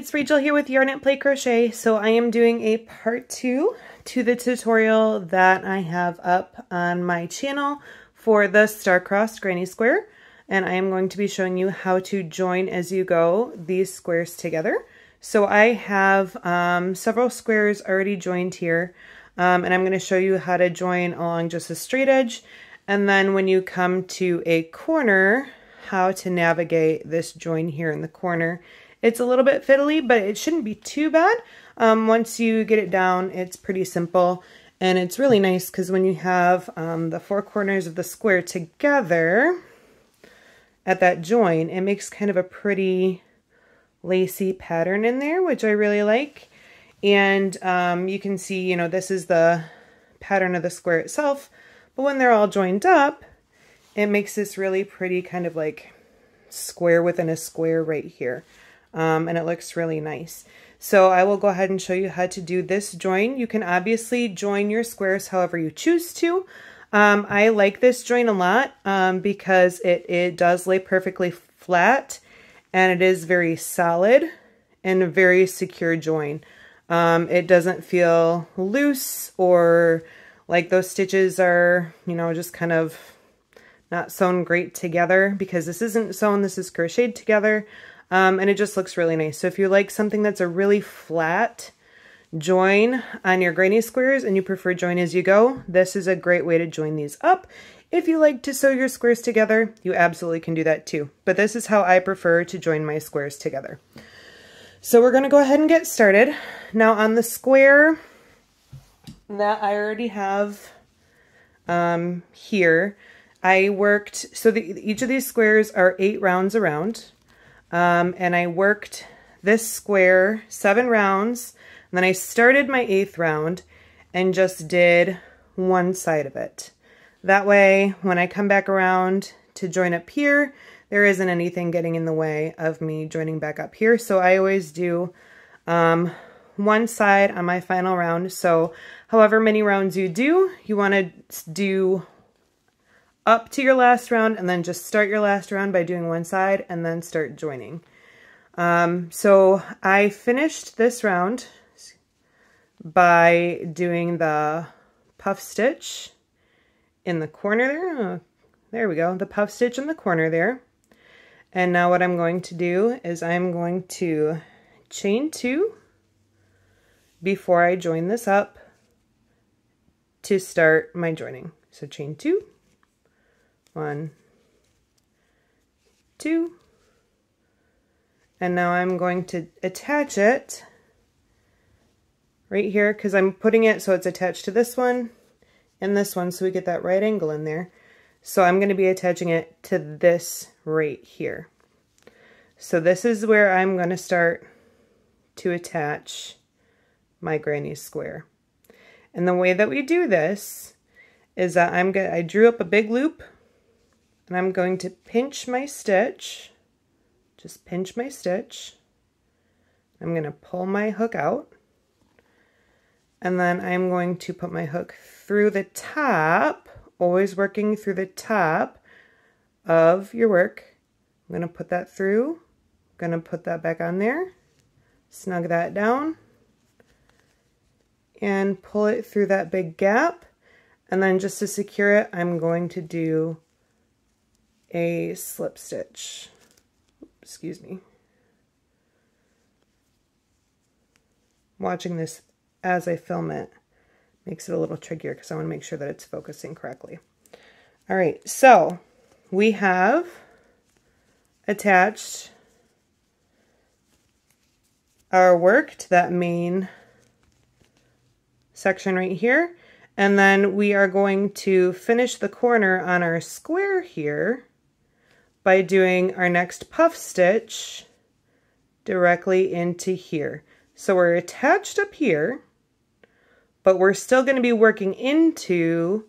it's Rachel here with Yarn It Play Crochet. So I am doing a part 2 to the tutorial that I have up on my channel for the star-crossed granny square. And I am going to be showing you how to join as you go these squares together. So I have several squares already joined here. And I'm going to show you how to join along just a straight edge. And then when you come to a corner, how to navigate this join here in the corner. It's a little bit fiddly, but it shouldn't be too bad. Once you get it down, it's pretty simple. And it's really nice because when you have the four corners of the square together at that join, it makes kind of a pretty lacy pattern in there, which I really like. And you can see, you know, this is the pattern of the square itself. But when they're all joined up, it makes this really pretty kind of like square within a square right here. And it looks really nice. So I will go ahead and show you how to do this join. You can obviously join your squares however you choose to. I like this join a lot because it does lay perfectly flat and it is very solid and a very secure join. It doesn't feel loose or like those stitches are, you know, just kind of not sewn great together, because this isn't sewn, this is crocheted together. And it just looks really nice. So if you like something that's a really flat join on your granny squares and you prefer join as you go, this is a great way to join these up. If you like to sew your squares together, you absolutely can do that too. But this is how I prefer to join my squares together. So we're going to go ahead and get started. Now on the square that I already have here, I worked, so each of these squares are 8 rounds around. And I worked this square 7 rounds, and then I started my 8th round and just did one side of it. That way, when I come back around to join up here, there isn't anything getting in the way of me joining back up here. So I always do one side on my final round. So however many rounds you do, you want to do up to your last round and then just start your last round by doing one side and then start joining. So I finished this round by doing the puff stitch in the corner there. Oh, there we go, the puff stitch in the corner there. And now what I'm going to do is I'm going to chain 2 before I join this up to start my joining. So chain 2. 1, 2, and now I'm going to attach it right here because I'm putting it so it's attached to this one and this one, so we get that right angle in there. So I'm going to be attaching it to this right here. So this is where I'm going to start to attach my granny square. And the way that we do this is that I drew up a big loop. And I'm going to pinch my stitch, just pinch my stitch. I'm going to pull my hook out. And then I'm going to put my hook through the top, always working through the top of your work. I'm going to put that through, I'm going to put that back on there, snug that down, and pull it through that big gap. And then just to secure it, I'm going to do a slip stitch. Excuse me. Watching this as I film it makes it a little trickier because I want to make sure that it's focusing correctly. All right, so we have attached our work to that main section right here, and then we are going to finish the corner on our square here by doing our next puff stitch directly into here. So we're attached up here, but we're still going to be working into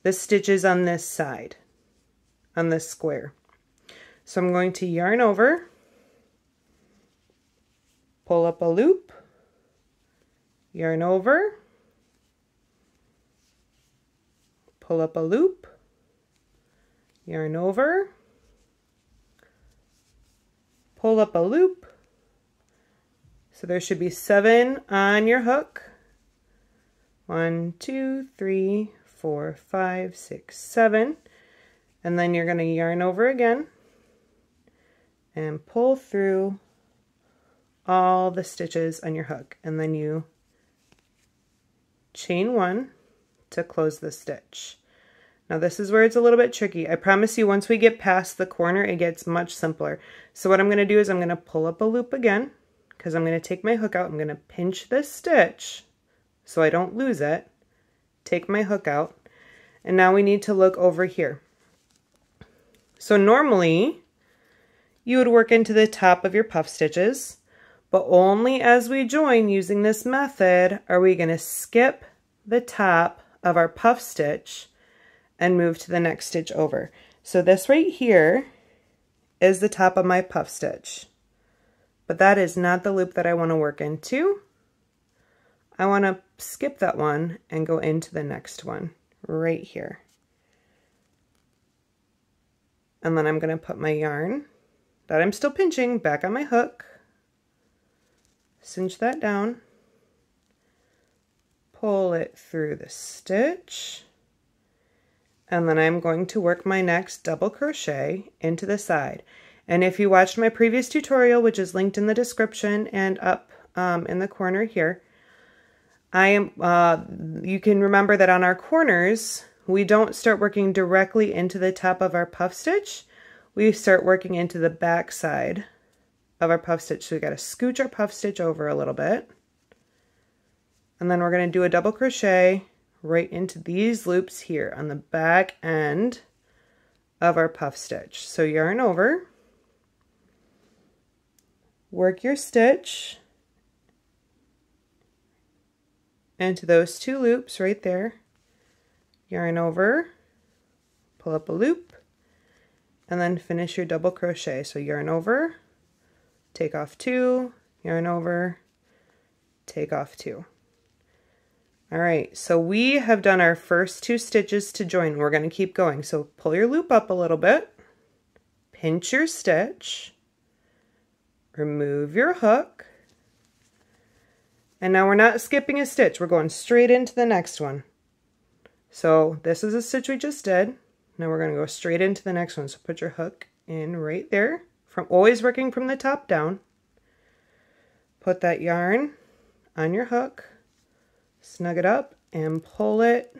the stitches on this side, on this square. So I'm going to yarn over, pull up a loop, yarn over, pull up a loop, yarn over, pull up a loop, So there should be 7 on your hook. 1, 2, 3, 4, 5, 6, 7. And then you're going to yarn over again and pull through all the stitches on your hook. And then you chain 1 to close the stitch. Now this is where it's a little bit tricky. I promise you once we get past the corner it gets much simpler. So what I'm going to do is I'm going to pull up a loop again because I'm going to take my hook out. I'm going to pinch this stitch so I don't lose it. Take my hook out. And now we need to look over here. So normally you would work into the top of your puff stitches, but only as we join using this method are we going to skip the top of our puff stitch and move to the next stitch over. So this right here is the top of my puff stitch, but that is not the loop that I want to work into. I want to skip that one and go into the next one right here. And then I'm going to put my yarn that I'm still pinching back on my hook, cinch that down, pull it through the stitch, and then I'm going to work my next double crochet into the side. And if you watched my previous tutorial, which is linked in the description and up in the corner here, you can remember that on our corners, we don't start working directly into the top of our puff stitch. We start working into the back side of our puff stitch. So we got to scooch our puff stitch over a little bit. And then we're going to do a double crochet right into these loops here on the back end of our puff stitch. So yarn over, work your stitch into those 2 loops right there, yarn over, pull up a loop, and then finish your double crochet. So yarn over, take off 2, yarn over, take off 2. All right, so we have done our first 2 stitches to join. We're going to keep going. So pull your loop up a little bit, pinch your stitch, remove your hook, and now we're not skipping a stitch. We're going straight into the next one. So this is a stitch we just did. Now we're going to go straight into the next one. So put your hook in right there, always working from the top down. Put that yarn on your hook, snug it up, and pull it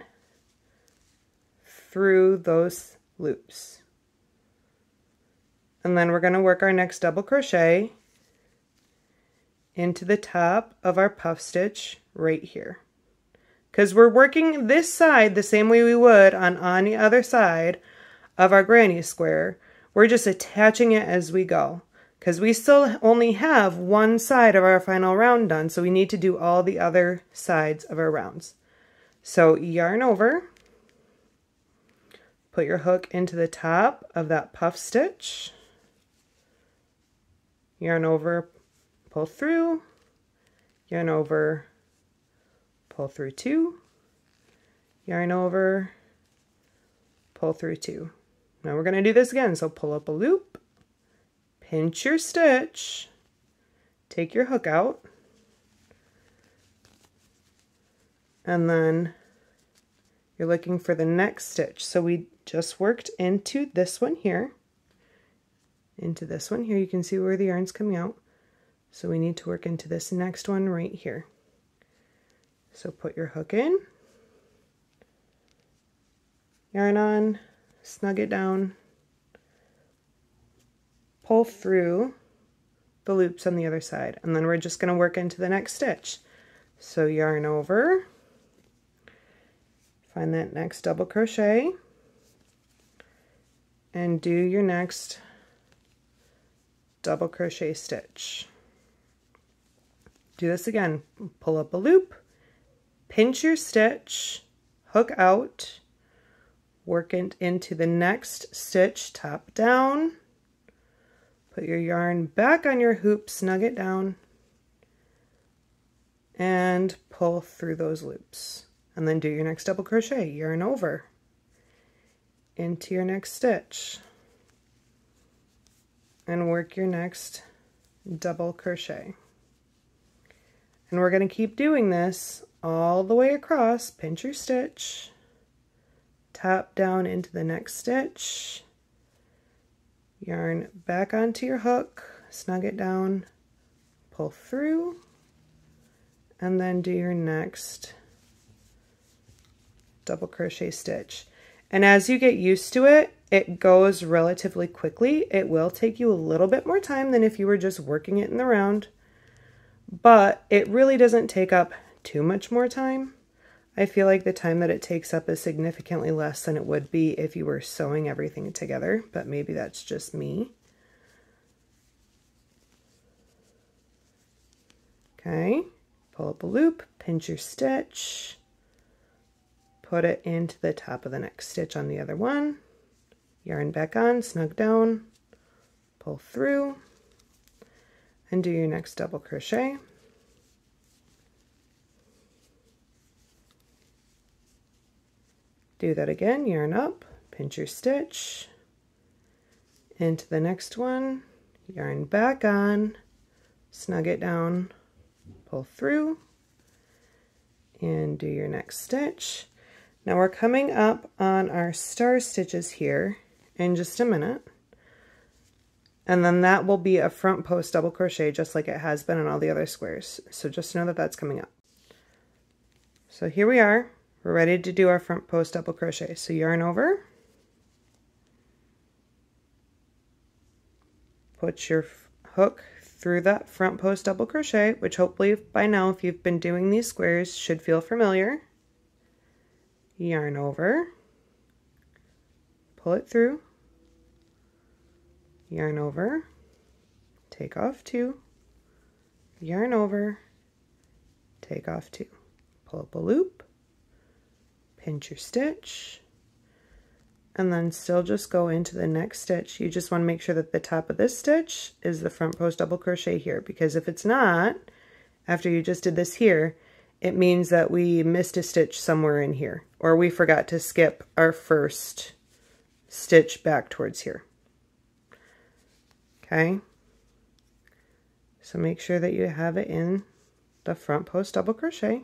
through those loops. And then we're going to work our next double crochet into the top of our puff stitch right here. Because we're working this side the same way we would on the other side of our granny square. We're just attaching it as we go. Because we still only have one side of our final round done, so we need to do all the other sides of our rounds. So yarn over, put your hook into the top of that puff stitch, yarn over, pull through, yarn over, pull through 2, yarn over, pull through 2. Now we're going to do this again, so pull up a loop, pinch your stitch, take your hook out, and then you're looking for the next stitch. So we just worked into this one here, into this one here. You can see where the yarn's coming out. So we need to work into this next one right here. So put your hook in, yarn on, snug it down, pull through the loops on the other side, and then we're just going to work into the next stitch. So yarn over, find that next double crochet, and do your next double crochet stitch. Do this again, pull up a loop, pinch your stitch, hook out, work it into the next stitch top down, put your yarn back on your hoop, snug it down, and pull through those loops. And then do your next double crochet, yarn over into your next stitch, and work your next double crochet. And we're going to keep doing this all the way across. Pinch your stitch, tap down into the next stitch, yarn back onto your hook, snug it down, pull through, and then do your next double crochet stitch. And as you get used to it, it goes relatively quickly. It will take you a little bit more time than if you were just working it in the round, but it really doesn't take up too much more time. I feel like the time that it takes up is significantly less than it would be if you were sewing everything together, but maybe that's just me. Okay, pull up a loop, pinch your stitch, put it into the top of the next stitch on the other one, yarn back on, snug down, pull through, and do your next double crochet. Do that again, yarn up, pinch your stitch, into the next one, yarn back on, snug it down, pull through, and do your next stitch. Now we're coming up on our star stitches here in just a minute, and then that will be a front post double crochet just like it has been on all the other squares. So just know that that's coming up. So here we are, we're ready to do our front post double crochet. So yarn over, put your hook through that front post double crochet, which hopefully by now, if you've been doing these squares, should feel familiar. Yarn over, pull it through, yarn over, take off 2, yarn over, take off 2, pull up a loop, pinch your stitch, and then still just go into the next stitch. You just want to make sure that the top of this stitch is the front post double crochet here, because if it's not, after you just did this here, it means that we missed a stitch somewhere in here, or we forgot to skip our first stitch back towards here. Okay, so make sure that you have it in the front post double crochet.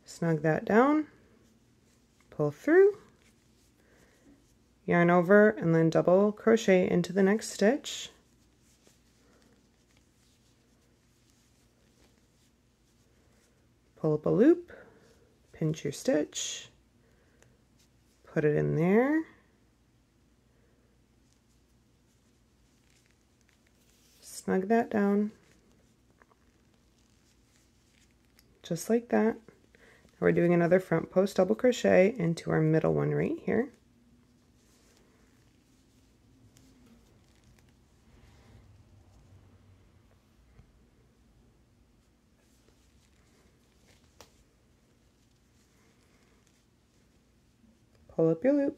Snug that down, pull through, yarn over, and then double crochet into the next stitch. Pull up a loop, pinch your stitch, put it in there, snug that down, just like that. We're doing another front post double crochet into our middle one right here. Pull up your loop,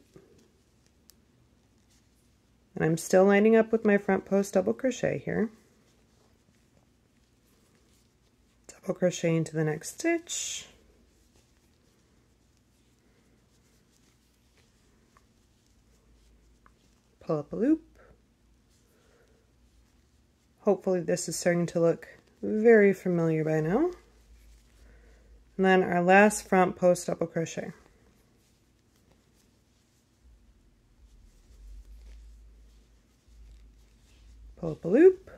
and I'm still lining up with my front post double crochet here. Double crochet into the next stitch, pull up a loop. Hopefully this is starting to look very familiar by now. And then our last front post double crochet. Pull up a loop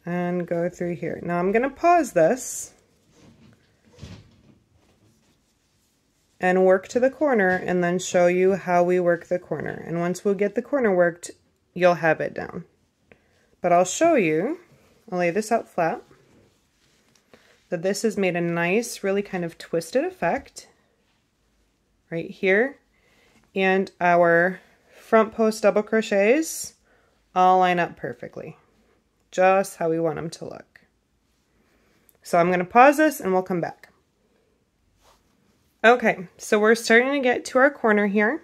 and go through here. Now I'm going to pause this and work to the corner and then show you how we work the corner. And once we get the corner worked, you'll have it down. But I'll show you, I'll lay this out flat, that this has made a nice, really kind of twisted effect right here. And our front post double crochets all line up perfectly, just how we want them to look. So I'm going to pause this and we'll come back. Okay, so we're starting to get to our corner here.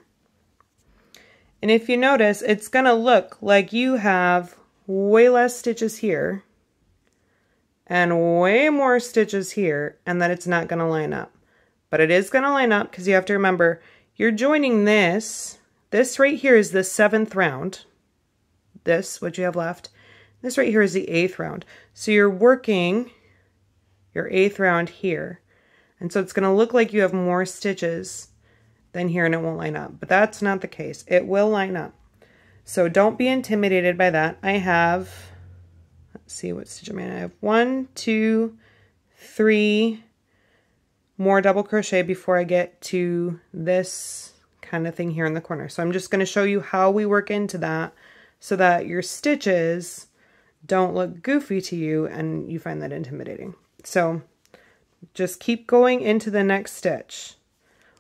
And if you notice, it's going to look like you have way less stitches here and way more stitches here, and that it's not going to line up. But it is going to line up because you have to remember, you're joining this. This right here is the 7th round. This, what you have left. This right here is the 8th round. So you're working your 8th round here. And so it's going to look like you have more stitches than here and it won't line up. But that's not the case. It will line up. So don't be intimidated by that. I have, let's see what stitch I'm in. I have 1, 2, 3 more double crochet before I get to this kind of thing here in the corner. So I'm just going to show you how we work into that so that your stitches don't look goofy to you and you find that intimidating. So just keep going into the next stitch.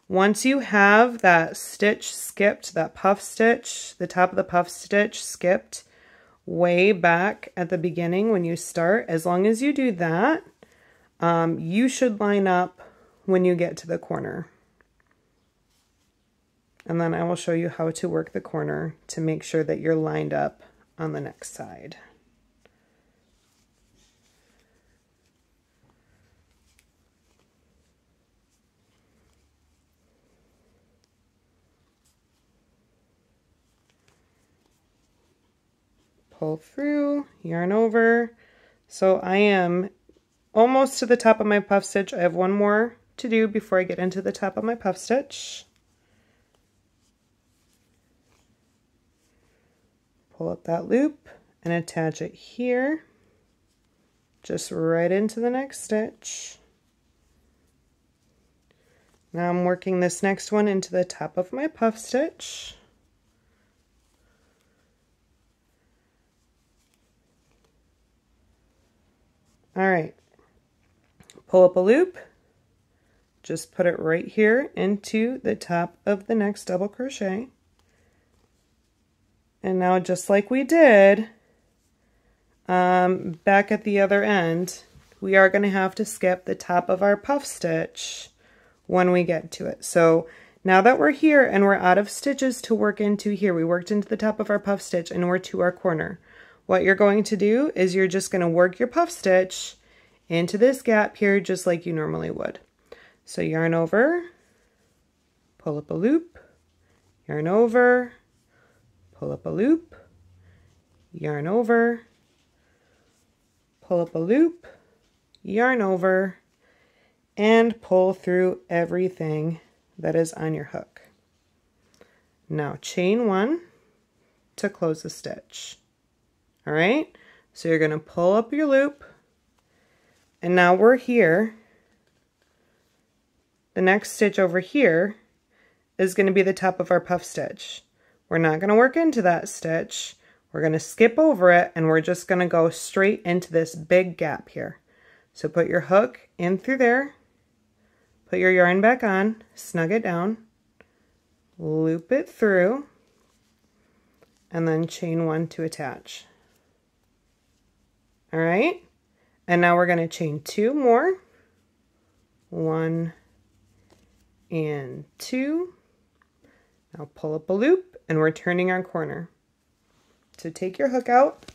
Once you have that stitch skipped, that puff stitch, the top of the puff stitch skipped way back at the beginning when you start, as long as you do that, you should line up when you get to the corner. And then I will show you how to work the corner to make sure that you're lined up on the next side. Pull through, yarn over. So I am almost to the top of my puff stitch. I have one more to do before I get into the top of my puff stitch. Pull up that loop and attach it here, just right into the next stitch. Now I'm working this next one into the top of my puff stitch. All right, pull up a loop, just put it right here into the top of the next double crochet. And now, just like we did back at the other end, we are going to have to skip the top of our puff stitch when we get to it. So now that we're here and we're out of stitches to work into here, we worked into the top of our puff stitch and we're to our corner. What you're going to do is you're just going to work your puff stitch into this gap here just like you normally would. So yarn over, pull up a loop, yarn over, pull up a loop, yarn over, pull up a loop, yarn over, and pull through everything that is on your hook. Now chain 1 to close the stitch. All right, so you're going to pull up your loop, and now we're here. The next stitch over here is going to be the top of our puff stitch. We're not going to work into that stitch. We're going to skip over it, and we're just going to go straight into this big gap here. So put your hook in through there, put your yarn back on, snug it down, loop it through, and then chain 1 to attach. All right, and now we're going to chain 2 more, 1 and 2. Now pull up a loop, and we're turning our corner. So take your hook out,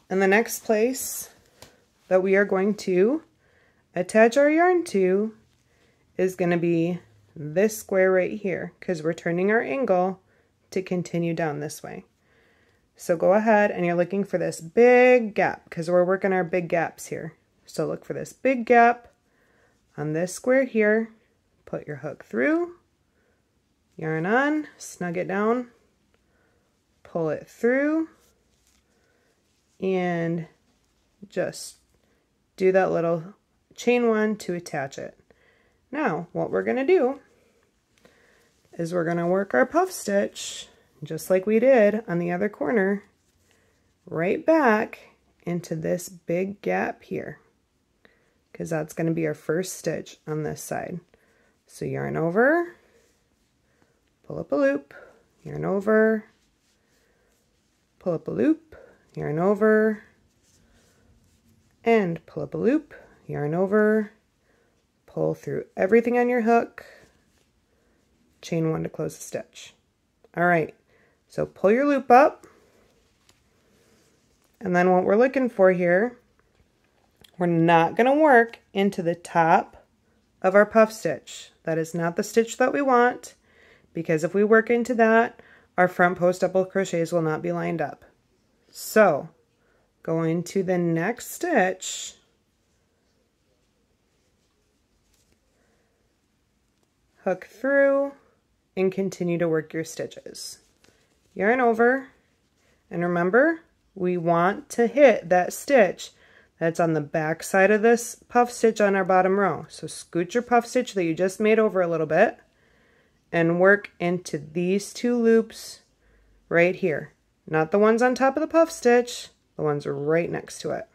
and the next place that we are going to attach our yarn to is going to be this square right here, because we're turning our angle to continue down this way. So go ahead and you're looking for this big gap, because we're working our big gaps here. So look for this big gap on this square here, put your hook through, yarn on, snug it down, pull it through, and just do that little chain 1 to attach it. Now what we're going to do is we're going to work our puff stitch just like we did on the other corner right back into this big gap here, because that's going to be our first stitch on this side. So yarn over, pull up a loop, yarn over, pull up a loop, yarn over, and pull up a loop, yarn over, pull through everything on your hook, chain 1 to close the stitch. All right, so pull your loop up, and then what we're looking for here, we're not going to work into the top of our puff stitch. That is not the stitch that we want, because if we work into that, our front post double crochets will not be lined up. So go into the next stitch, hook through, and continue to work your stitches. Yarn over, and remember, we want to hit that stitch that's on the back side of this puff stitch on our bottom row. So scoot your puff stitch that you just made over a little bit and work into these two loops right here. Not the ones on top of the puff stitch, the ones right next to it.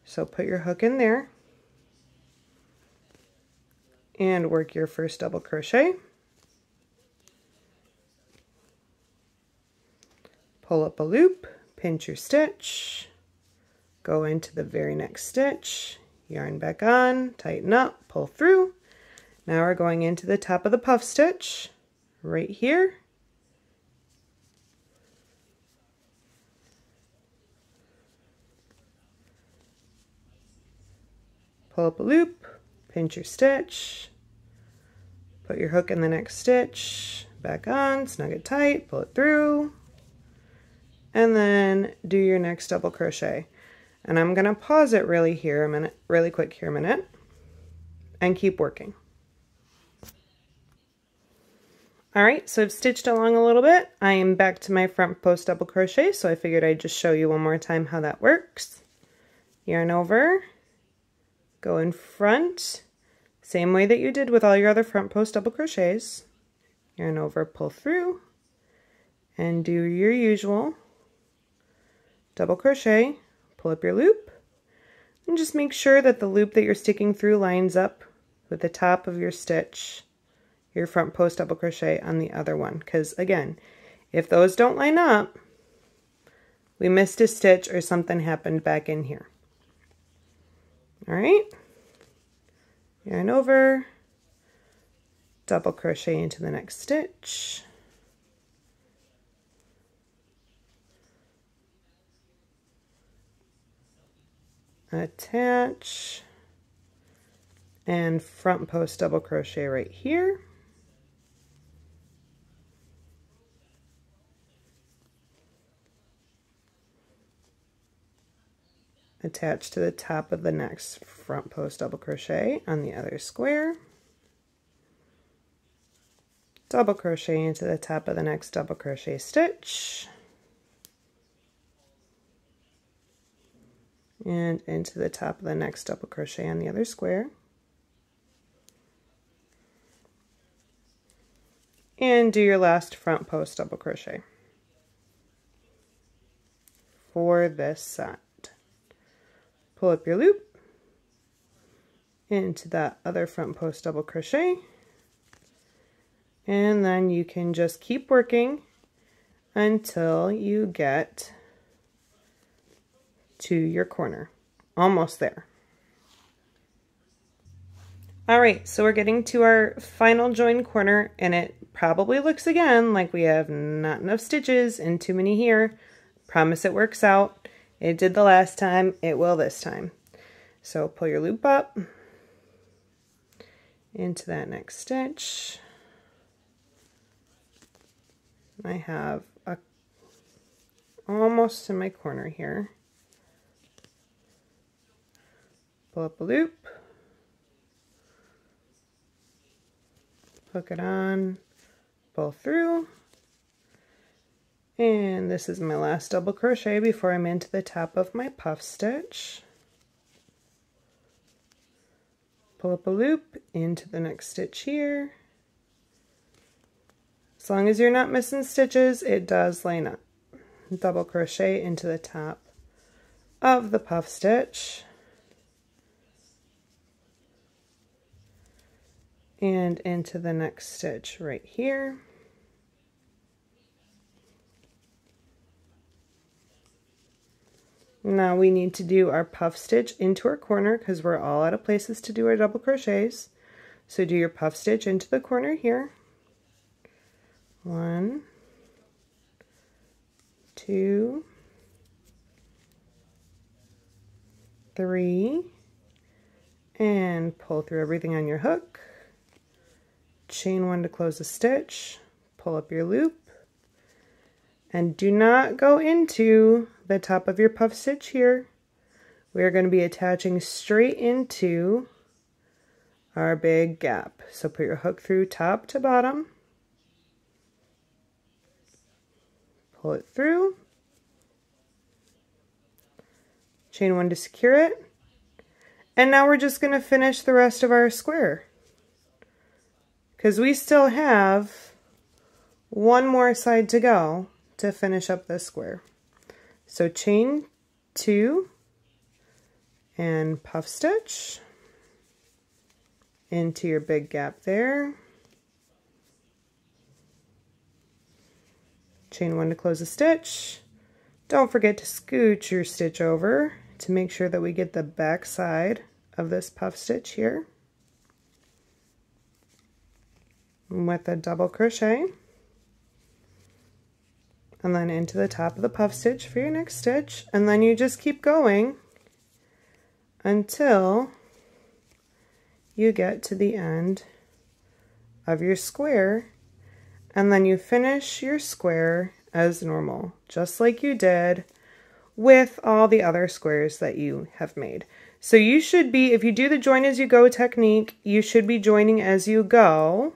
So put your hook in there and work your first double crochet. Pull up a loop, pinch your stitch, go into the very next stitch, yarn back on, tighten up, pull through. Now we're going into the top of the puff stitch right here. Pull up a loop, pinch your stitch, put your hook in the next stitch, back on, snug it tight, pull it through, and then do your next double crochet. And I'm going to pause it really quick here a minute, and keep working. Alright, so I've stitched along a little bit. I am back to my front post double crochet, so I figured I'd just show you one more time how that works. Yarn over, go in front, same way that you did with all your other front post double crochets. Yarn over, pull through, and do your usual double crochet, pull up your loop, and just make sure that the loop that you're sticking through lines up with the top of your stitch, your front post double crochet on the other one, because again, if those don't line up, we missed a stitch or something happened back in here. Alright, yarn over, double crochet into the next stitch, attach, and front post double crochet right here. Attach to the top of the next front post double crochet on the other square. Double crochet into the top of the next double crochet stitch. And into the top of the next double crochet on the other square. And do your last front post double crochet for this set. Pull up your loop into that other front post double crochet, and then you can just keep working until you get to your corner. Almost there. Alright, so we're getting to our final join corner, and it probably looks again like we have not enough stitches and too many here. Promise it works out. It did the last time, it will this time. So pull your loop up into that next stitch. I have almost to my corner here. Pull up a loop, hook it on, pull through, and this is my last double crochet before I'm into the top of my puff stitch. Pull up a loop into the next stitch here. As long as you're not missing stitches, it does line up. Double crochet into the top of the puff stitch. And into the next stitch right here. Now we need to do our puff stitch into our corner because we're all out of places to do our double crochets. So do your puff stitch into the corner here. 1, 2, 3, and pull through everything on your hook. Chain 1 to close a stitch, pull up your loop, And do not go into the top of your puff stitch here. We're going to be attaching straight into our big gap. So put your hook through top to bottom. Pull it through. Chain 1 to secure it. And now we're just going to finish the rest of our square, because we still have one more side to go to finish up this square. So chain 2 and puff stitch into your big gap there. Chain 1 to close a stitch. Don't forget to scooch your stitch over to make sure that we get the back side of this puff stitch here with a double crochet, and then into the top of the puff stitch for your next stitch, and then you just keep going until you get to the end of your square, and then you finish your square as normal, just like you did with all the other squares that you have made. So you should be, if you do the join as you go technique, you should be joining as you go,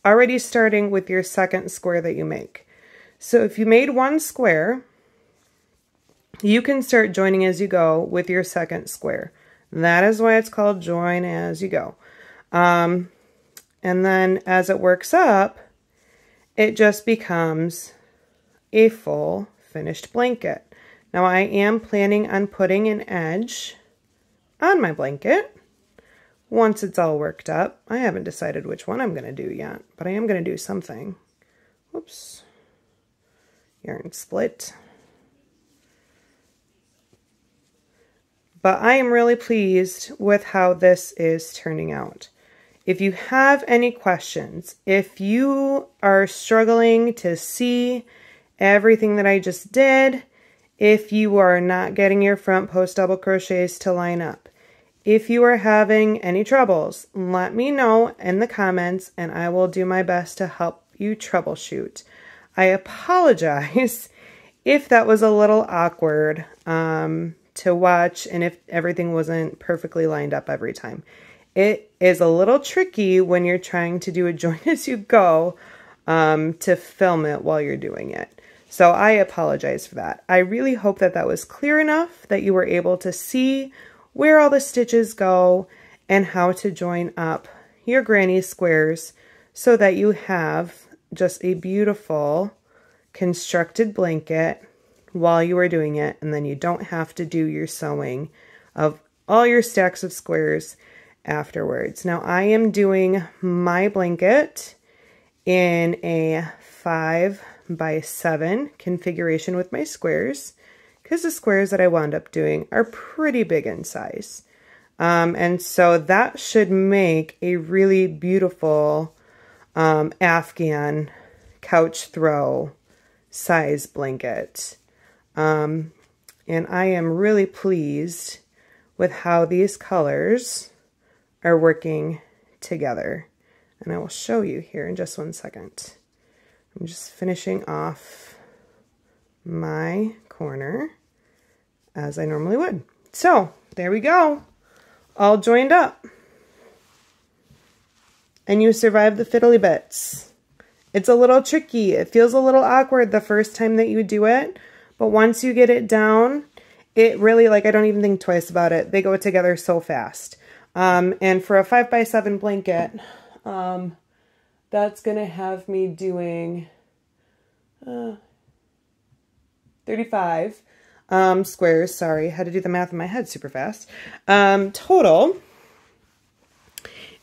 already starting with your second square that you make. So if you made one square, you can start joining as you go with your second square. That is why it's called join as you go. And then as it works up, it just becomes a full finished blanket. Now I am planning on putting an edge on my blanket once it's all worked up. I haven't decided which one I'm going to do yet, but I am going to do something. Whoops. Yarn split. But I am really pleased with how this is turning out. If you have any questions, if you are struggling to see everything that I just did, if you are not getting your front post double crochets to line up, if you are having any troubles, let me know in the comments and I will do my best to help you troubleshoot. I apologize if that was a little awkward to watch and if everything wasn't perfectly lined up every time. It is a little tricky when you're trying to do a join as you go to film it while you're doing it. So I apologize for that. I really hope that that was clear enough that you were able to see where all the stitches go and how to join up your granny squares so that you have just a beautiful constructed blanket while you are doing it, and then you don't have to do your sewing of all your stacks of squares afterwards. Now I am doing my blanket in a 5x7 configuration with my squares, because the squares that I wound up doing are pretty big in size. And so that should make a really beautiful Afghan couch throw size blanket. And I am really pleased with how these colors are working together. And I will show you here in just one second. I'm just finishing off my corner as I normally would. So there we go, all joined up. And you survived the fiddly bits. It's a little tricky. It feels a little awkward the first time that you do it, but once you get it down, it really, like, I don't even think twice about it. They go together so fast. And for a 5x7 blanket, that's gonna have me doing 35 squares. Sorry, had to do the math in my head super fast. Total.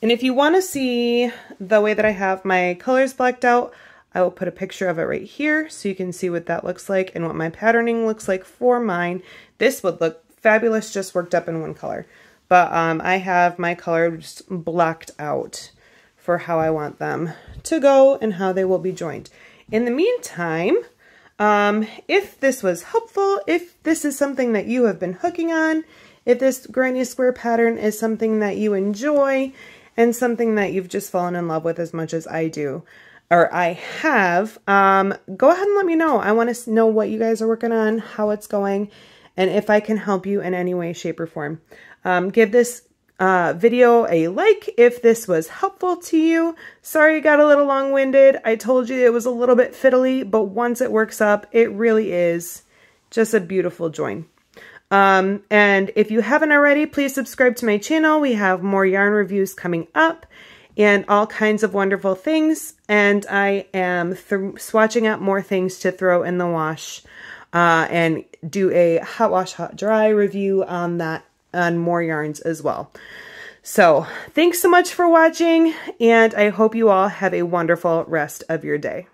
And if you want to see the way that I have my colors blacked out, I will put a picture of it right here so you can see what that looks like and what my patterning looks like for mine. This would look fabulous just worked up in one color. But I have my colors blocked out for how I want them to go and how they will be joined. In the meantime, if this was helpful, if this is something that you have been hooking on, if this granny square pattern is something that you enjoy and something that you've just fallen in love with as much as I do, or I have, go ahead and let me know. I want to know what you guys are working on, how it's going, and if I can help you in any way, shape, or form. Give this video a like if this was helpful to you. Sorry it got a little long-winded. I told you it was a little bit fiddly, but once it works up, it really is just a beautiful join. And if you haven't already, please subscribe to my channel. We have more yarn reviews coming up and all kinds of wonderful things. And I am swatching out more things to throw in the wash and do a hot wash, hot dry review on that, on more yarns as well. So thanks so much for watching, and I hope you all have a wonderful rest of your day.